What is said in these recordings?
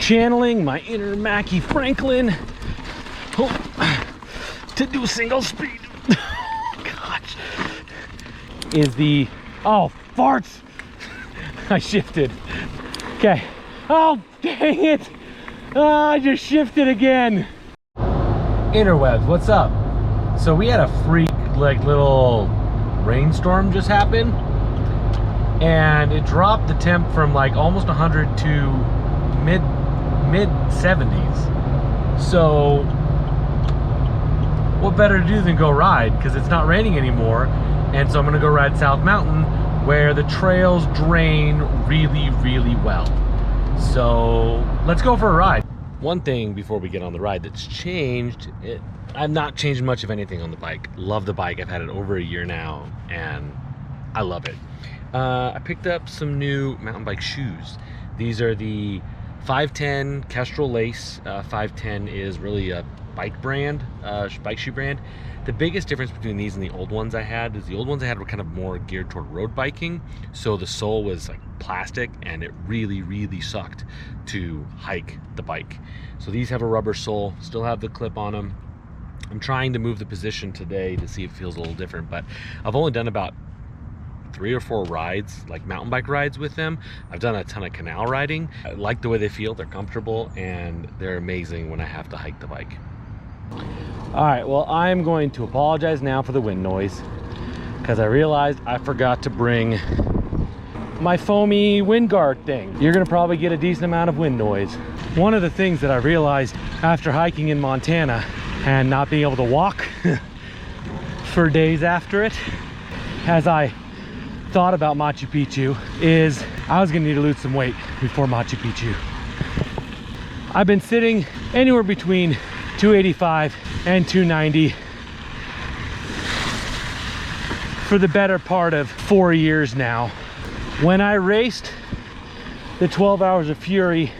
channeling my inner Mackie Franklin to do single speed. Gosh. Is the, oh, farts. I shifted. Okay. Oh, dang it. Oh, I just shifted again. Interwebs, what's up? So we had a freak like little rainstorm just happen, and it dropped the temp from like almost 100 to mid 70s. So what better to do than go ride, because it's not raining anymore. And so I'm gonna go ride South Mountain, where the trails drain really, really well. So let's go for a ride. One thing before we get on the ride that's changed, I've not changed much of anything on the bike. Love the bike. I've had it over a year now and I love it. I picked up some new mountain bike shoes. These are the 510 Kestrel Lace. 510 is really a bike brand, bike shoe brand. The biggest difference between these and the old ones I had is the old ones I had were kind of more geared toward road biking. So the sole was like plastic and it really, really sucked to hike the bike. So these have a rubber sole, still have the clip on them. I'm trying to move the position today to see if it feels a little different, but I've only done about 3 or 4 rides, like mountain bike rides with them. I've done a ton of canal riding. I like the way they feel, they're comfortable, and they're amazing when I have to hike the bike. All right, well, I'm going to apologize now for the wind noise, because I realized I forgot to bring my foamy wind guard thing. You're gonna probably get a decent amount of wind noise. One of the things that I realized after hiking in Montana and not being able to walk for days after it, as I thought about Machu Picchu, is I was gonna need to lose some weight before Machu Picchu. I've been sitting anywhere between 285 and 290 for the better part of 4 years now. When I raced the 12 Hours of Fury,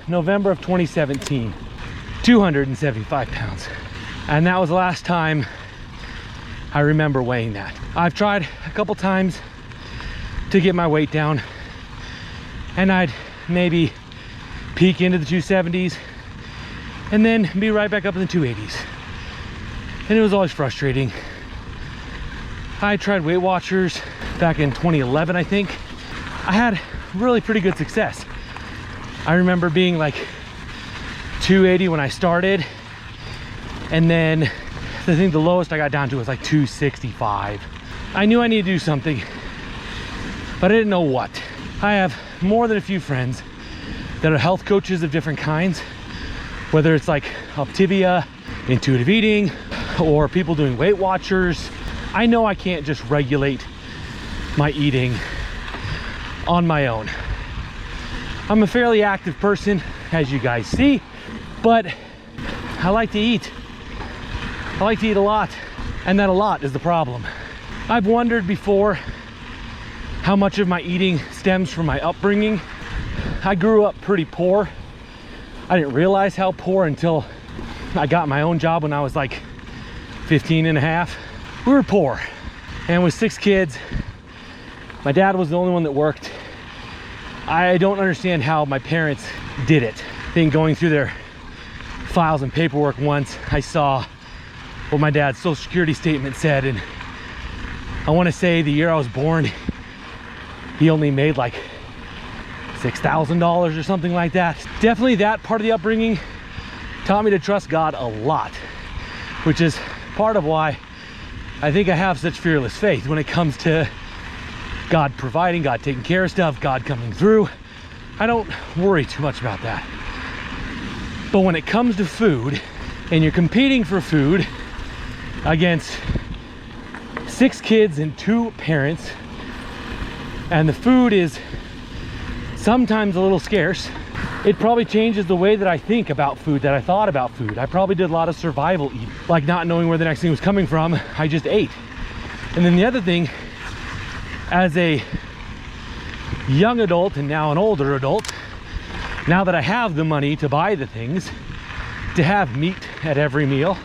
November of 2017, 275 pounds. And that was the last time I remember weighing that. I've tried a couple times to get my weight down, and I'd maybe peak into the 270s and then be right back up in the 280s. And it was always frustrating. I tried Weight Watchers back in 2011, I think. I had really pretty good success. I remember being like 280 when I started, and then I think the lowest I got down to was like 265. I knew I needed to do something, but I didn't know what. I have more than a few friends that are health coaches of different kinds, whether it's like Optivia, intuitive eating, or people doing Weight Watchers. I know I can't just regulate my eating on my own. I'm a fairly active person, as you guys see, but I like to eat. I like to eat a lot, and that a lot is the problem. I've wondered before how much of my eating stems from my upbringing. I grew up pretty poor. I didn't realize how poor until I got my own job when I was like 15 and a half. We were poor, and with 6 kids, my dad was the only one that worked. I don't understand how my parents did it. I think going through their files and paperwork once, I saw what my dad's social security statement said, and I want to say the year I was born, he only made like $6,000 or something like that. Definitely that part of the upbringing taught me to trust God a lot, which is part of why I think I have such fearless faith when it comes to God providing, God taking care of stuff, God coming through. I don't worry too much about that. But when it comes to food, and you're competing for food against 6 kids and 2 parents, and the food is sometimes a little scarce, it probably changes the way that I think about food, that I thought about food. I probably did a lot of survival eating, like not knowing where the next thing was coming from. I just ate. And then the other thing, as a young adult and now an older adult, now that I have the money to buy the things, to have meat at every meal,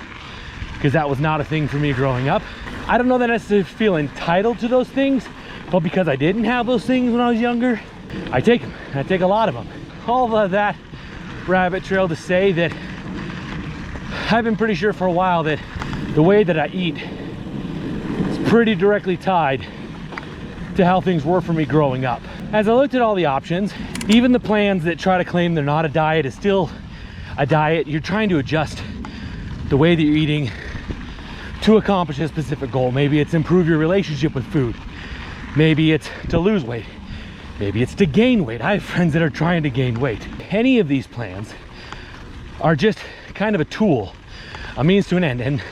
because that was not a thing for me growing up. I don't know that I necessarily feel entitled to those things, but because I didn't have those things when I was younger, I take them. I take a lot of them. All of that rabbit trail to say that I've been pretty sure for a while that the way that I eat is pretty directly tied to how things were for me growing up. As I looked at all the options, even the plans that try to claim they're not a diet is still a diet. You're trying to adjust the way that you're eating to accomplish a specific goal. Maybe it's improve your relationship with food. Maybe it's to lose weight. Maybe it's to gain weight. I have friends that are trying to gain weight. Any of these plans are just kind of a tool, a means to an end.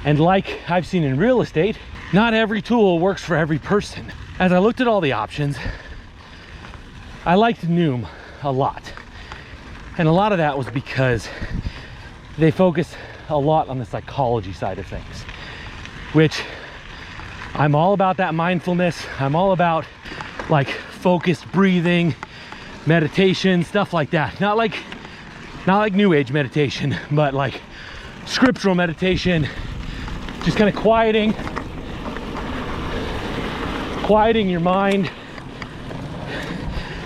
And like I've seen in real estate, not every tool works for every person. As I looked at all the options, I liked Noom a lot. And a lot of that was because they focus a lot on the psychology side of things, which I'm all about that mindfulness. I'm all about like focused breathing, meditation, stuff like that. Not like new age meditation, but like scriptural meditation, just kind of quieting your mind,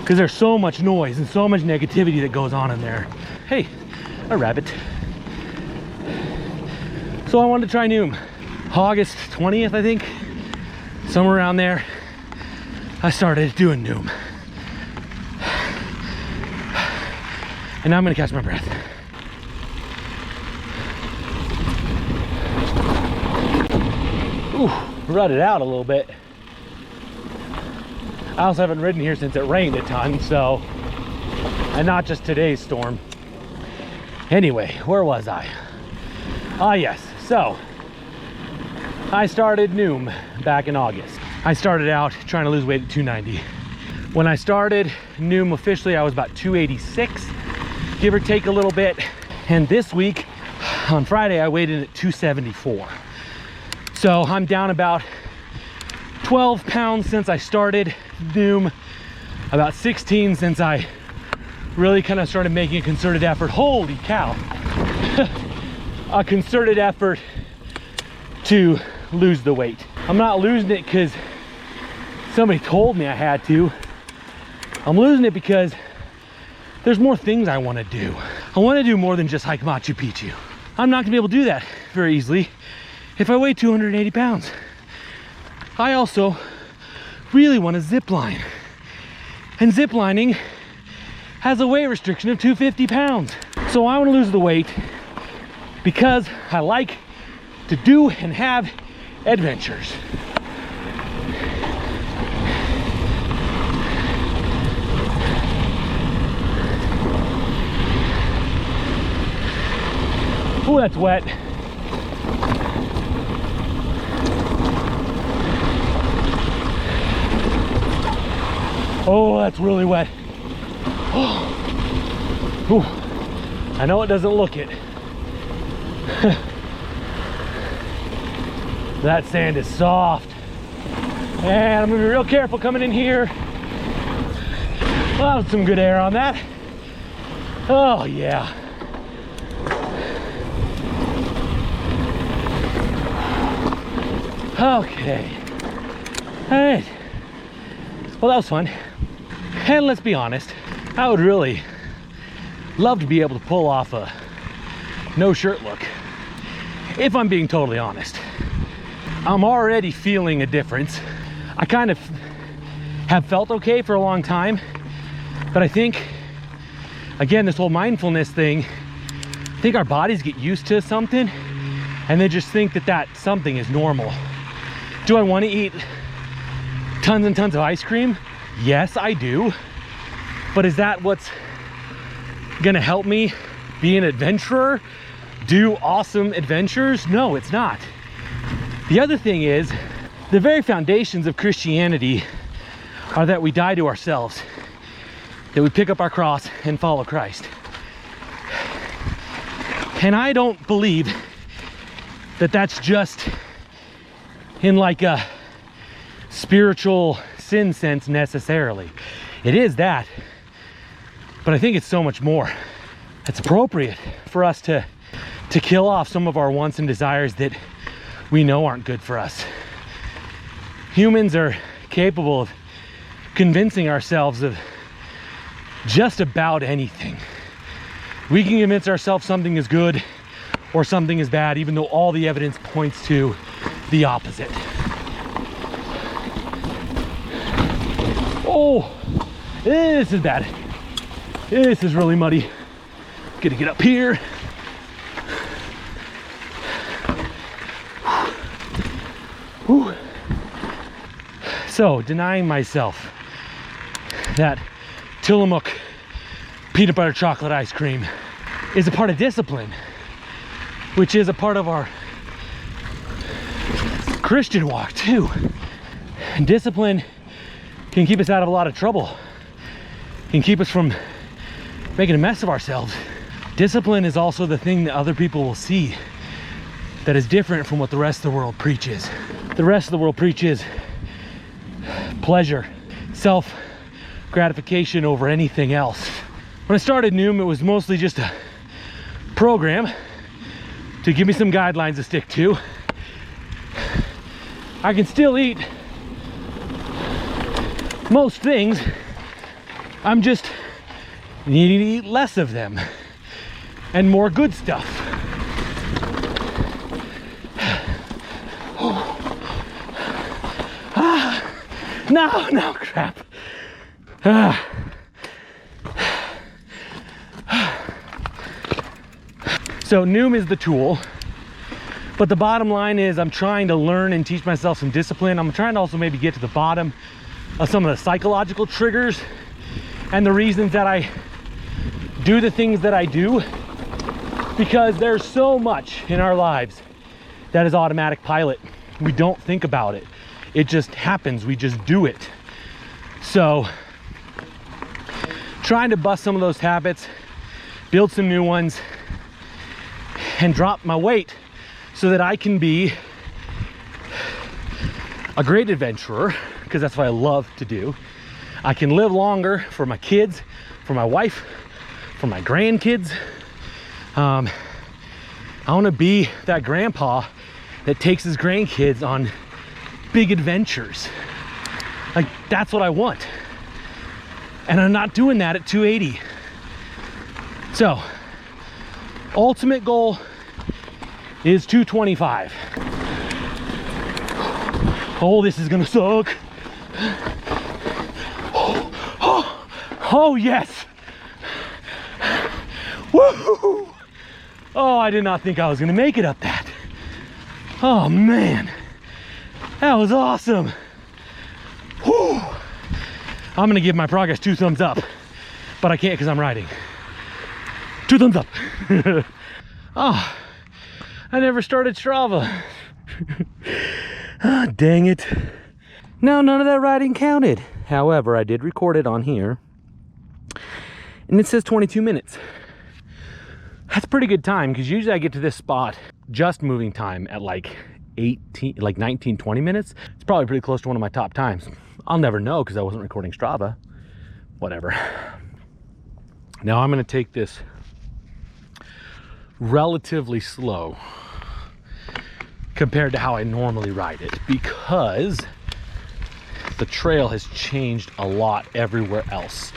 because there's so much noise and so much negativity that goes on in there. Hey, a rabbit. So I wanted to try Noom. August 20th, I think, somewhere around there, I started doing Noom. And now I'm gonna catch my breath. Ooh, rutted out a little bit. I also haven't ridden here since it rained a ton, so, and not just today's storm. Anyway, where was I? Ah, yes. So, I started Noom back in August. I started out trying to lose weight at 290. When I started Noom officially, I was about 286, give or take a little bit. And this week, on Friday, I weighed in at 274. So I'm down about 12 pounds since I started Noom, about 16 since I really kind of started making a concerted effort. Holy cow. A concerted effort to lose the weight. I'm not losing it because somebody told me I had to. I'm losing it because there's more things I want to do. I want to do more than just hike Machu Picchu. I'm not gonna be able to do that very easily if I weigh 280 pounds. I also really want to zip line. And zip lining has a weight restriction of 250 pounds. So I want to lose the weight because I like to do and have adventures. Oh, that's wet. Oh, that's really wet. Oh. Ooh. I know it doesn't look it. That sand is soft. And I'm gonna be real careful coming in here. Well, some good air on that. Oh, yeah. Okay. All right. Well, that was fun. And let's be honest, I would really love to be able to pull off a no shirt look. If I'm being totally honest, I'm already feeling a difference. I kind of have felt okay for a long time, but I think, again, this whole mindfulness thing, I think our bodies get used to something and they just think that that something is normal. Do I want to eat tons and tons of ice cream? Yes, I do. But is that what's gonna help me be an adventurer? Do awesome adventures? No, it's not. The other thing is, the very foundations of Christianity are that we die to ourselves, that we pick up our cross and follow Christ. And I don't believe that that's just in like a spiritual sin sense necessarily. It is that, but I think it's so much more. It's appropriate for us to kill off some of our wants and desires that we know aren't good for us. Humans are capable of convincing ourselves of just about anything. We can convince ourselves something is good or something is bad, even though all the evidence points to the opposite. Oh, this is bad. This is really muddy. Gotta get up here. Whew. So, denying myself that Tillamook peanut butter chocolate ice cream is a part of discipline, which is a part of our Christian walk too. And discipline can keep us out of a lot of trouble, can keep us from making a mess of ourselves. Discipline is also the thing that other people will see that is different from what the rest of the world preaches. The rest of the world preaches pleasure, self-gratification over anything else. When I started Noom, it was mostly just a program to give me some guidelines to stick to. I can still eat most things. I'm just needing to eat less of them and more good stuff. No, crap. So Noom is the tool, but the bottom line is I'm trying to learn and teach myself some discipline. I'm trying to also maybe get to the bottom of some of the psychological triggers and the reasons that I do the things that I do, because there's so much in our lives that is automatic pilot. We don't think about it. It just happens. We just do it. So trying to bust some of those habits, build some new ones, and drop my weight so that I can be a great adventurer, because that's what I love to do. I can live longer for my kids, for my wife, for my grandkids. I want to be that grandpa that takes his grandkids on big adventures. Like, that's what I want. And I'm not doing that at 280. So, ultimate goal is 225. Oh, this is gonna suck. Oh yes. Woo! Oh, I did not think I was gonna make it up that. Oh man, that was awesome. Whew. I'm gonna give my progress 2 thumbs up, but I can't because I'm riding. 2 thumbs up. Oh, I never started Strava. Ah, dang it. No, none of that riding counted. However, I did record it on here, and it says 22 minutes. That's pretty good time, because usually I get to this spot just moving time at like 19, 20 minutes. It's probably pretty close to one of my top times. I'll never know because I wasn't recording Strava. Whatever. Now I'm going to take this relatively slow compared to how I normally ride it, because the trail has changed a lot everywhere else.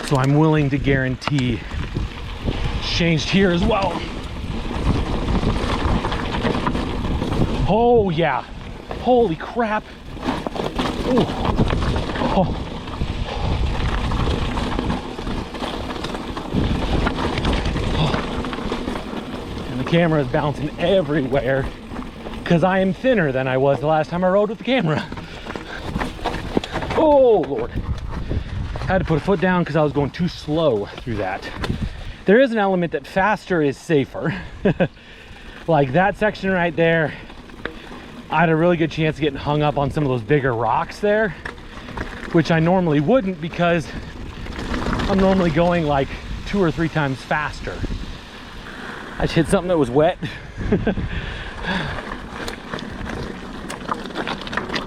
So I'm willing to guarantee it's changed here as well. Oh yeah, holy crap. Ooh. Oh. Oh. And the camera is bouncing everywhere because I am thinner than I was the last time I rode with the camera. Oh Lord. I had to put a foot down because I was going too slow through that. There is an element that faster is safer. Like that section right there, I had a really good chance of getting hung up on some of those bigger rocks there, which I normally wouldn't because I'm normally going like 2 or 3 times faster. I just hit something that was wet.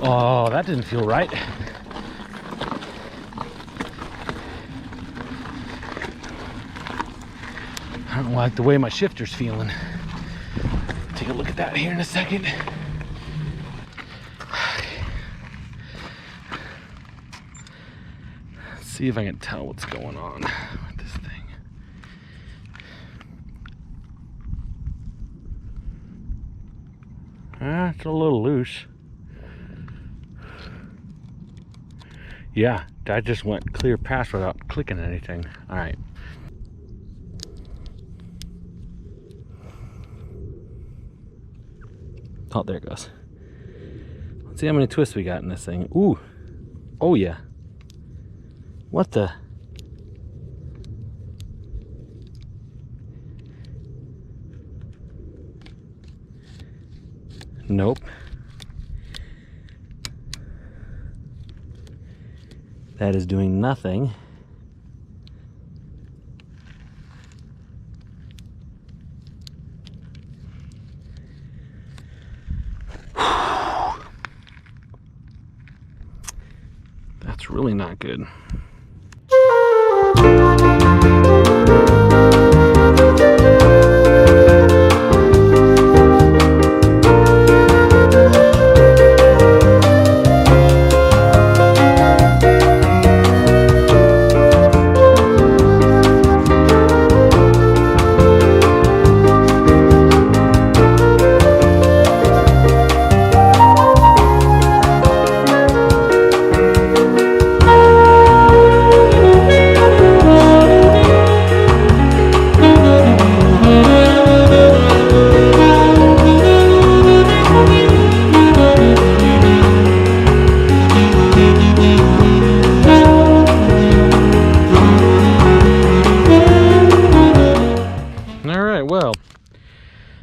Oh, that didn't feel right. I don't like the way my shifter's feeling. Take a look at that here in a second. Let's see if I can tell what's going on with this thing. It's a little loose. Yeah, I just went clear past without clicking anything. All right. Oh, there it goes. Let's see how many twists we got in this thing. Ooh. Oh, yeah. What the? Nope. That is doing nothing. That's really not good.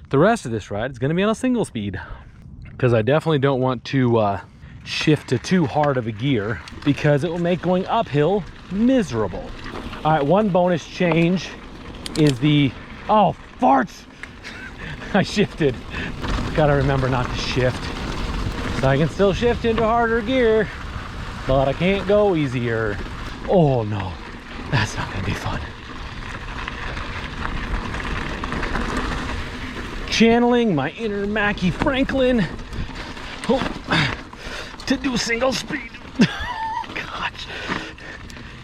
The rest of this ride is going to be on a single speed because I definitely don't want to shift to too hard of a gear because it will make going uphill miserable. All right, one bonus change is the, oh, farts! I shifted. Gotta remember not to shift. So I can still shift into harder gear, but I can't go easier. Oh no, that's not gonna be fun. Channeling my inner Mackie Franklin to do single speed. Gosh.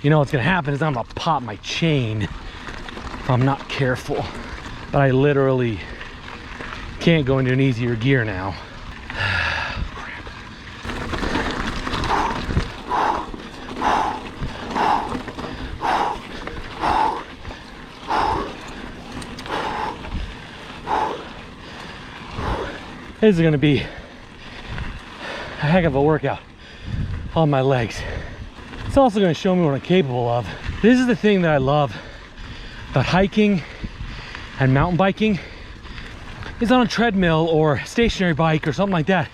You know what's gonna happen is I'm gonna pop my chain if I'm not careful. But I literally can't go into an easier gear now. This is gonna be a heck of a workout on my legs. It's also gonna show me what I'm capable of. This is the thing that I love about hiking and mountain biking, is on a treadmill or stationary bike or something like that.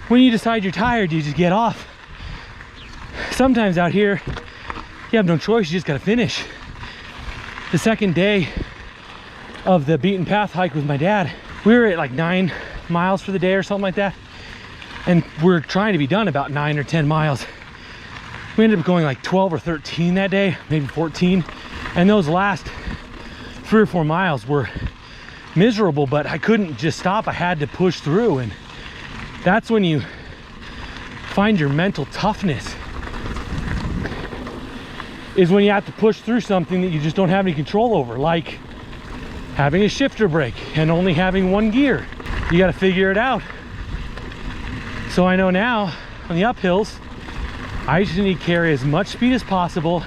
When you decide you're tired, you just get off. Sometimes out here, you have no choice, you just gotta finish. The second day of the beaten path hike with my dad, we were at like 9 miles for the day or something like that, and we're trying to be done about 9 or 10 miles. We ended up going like 12 or 13 that day, maybe 14, and those last 3 or 4 miles were miserable, but I couldn't just stop. I had to push through, and that's when you find your mental toughness, is when you have to push through something that you just don't have any control over, like having a shifter brake and only having one gear. You got to figure it out. So I know now on the uphills, I just need to carry as much speed as possible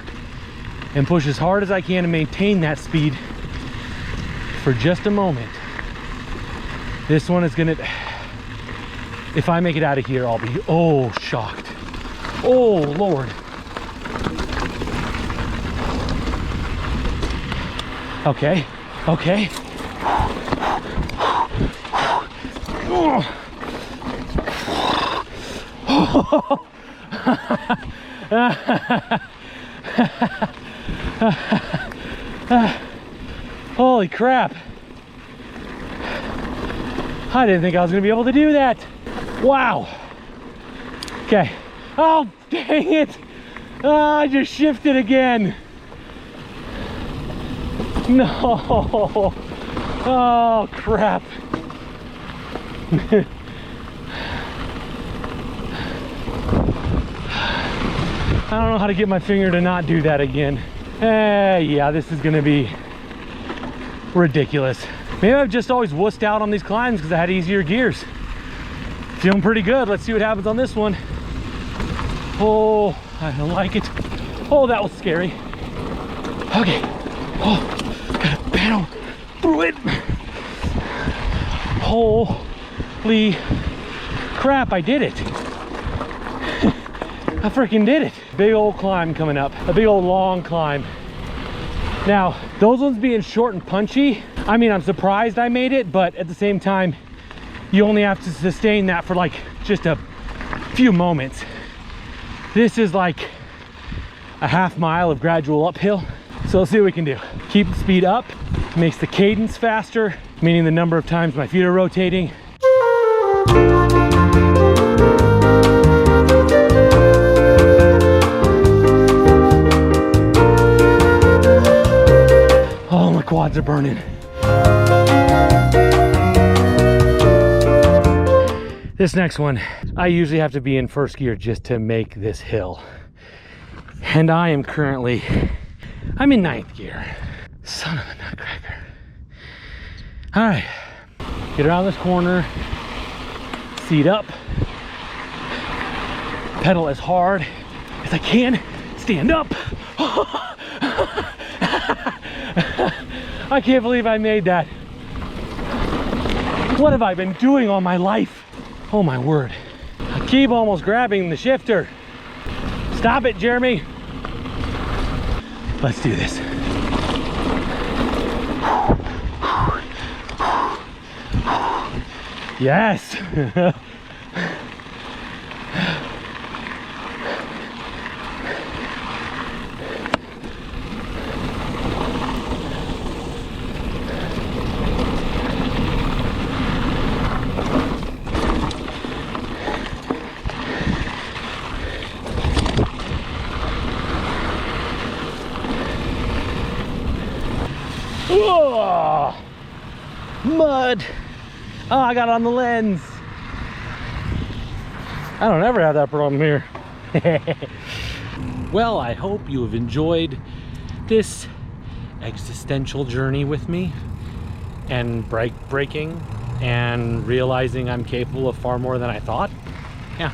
and push as hard as I can to maintain that speed for just a moment. This one is gonna, if I make it out of here, I'll be, oh, shocked. Oh, Lord. Okay, okay. Holy crap. I didn't think I was gonna be able to do that. Wow. Okay. Oh, dang it. Oh, I just shifted again. No. Oh, crap. I don't know how to get my finger to not do that again. Yeah, this is gonna be ridiculous. Maybe I've just always wussed out on these climbs because I had easier gears. Feeling pretty good. Let's see what happens on this one. Oh, I don't like it. Oh, that was scary. Okay. Oh, gotta battle through it. Holy crap, I did it. I freaking did it. Big old climb coming up. A big old long climb. Now, those ones being short and punchy, I mean, I'm surprised I made it, but at the same time, you only have to sustain that for like just a few moments. This is like a half mile of gradual uphill. So let's see what we can do. Keep the speed up, makes the cadence faster, meaning the number of times my feet are rotating. Oh, my quads are burning. This next one, I usually have to be in first gear just to make this hill. And I am currently, I'm in ninth gear. Son of a nutcracker. All right, get around this corner, seat up, pedal as hard as I can, stand up. I can't believe I made that. What have I been doing all my life? Oh my word. I keep almost grabbing the shifter. Stop it, Jeremy. Let's do this. Yes. Whoa! Mud. Oh, I got it on the lens. I don't ever have that problem here. Well, I hope you have enjoyed this existential journey with me and breaking and realizing I'm capable of far more than I thought. Yeah,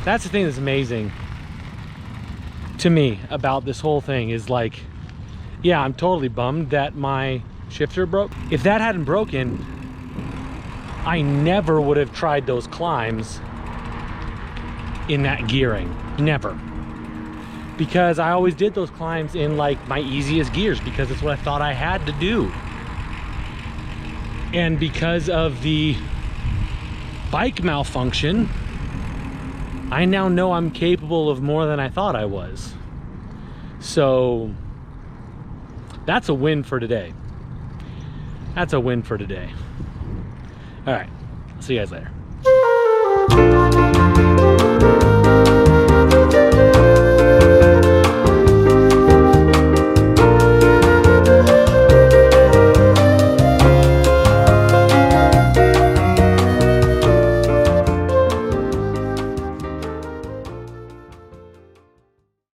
that's the thing that's amazing to me about this whole thing is like, yeah, I'm totally bummed that my shifter broke. If that hadn't broken, I never would have tried those climbs in that gearing. Never. Because I always did those climbs in like my easiest gears because it's what I thought I had to do. And because of the bike malfunction, I now know I'm capable of more than I thought I was. So that's a win for today. That's a win for today. All right, see you guys later.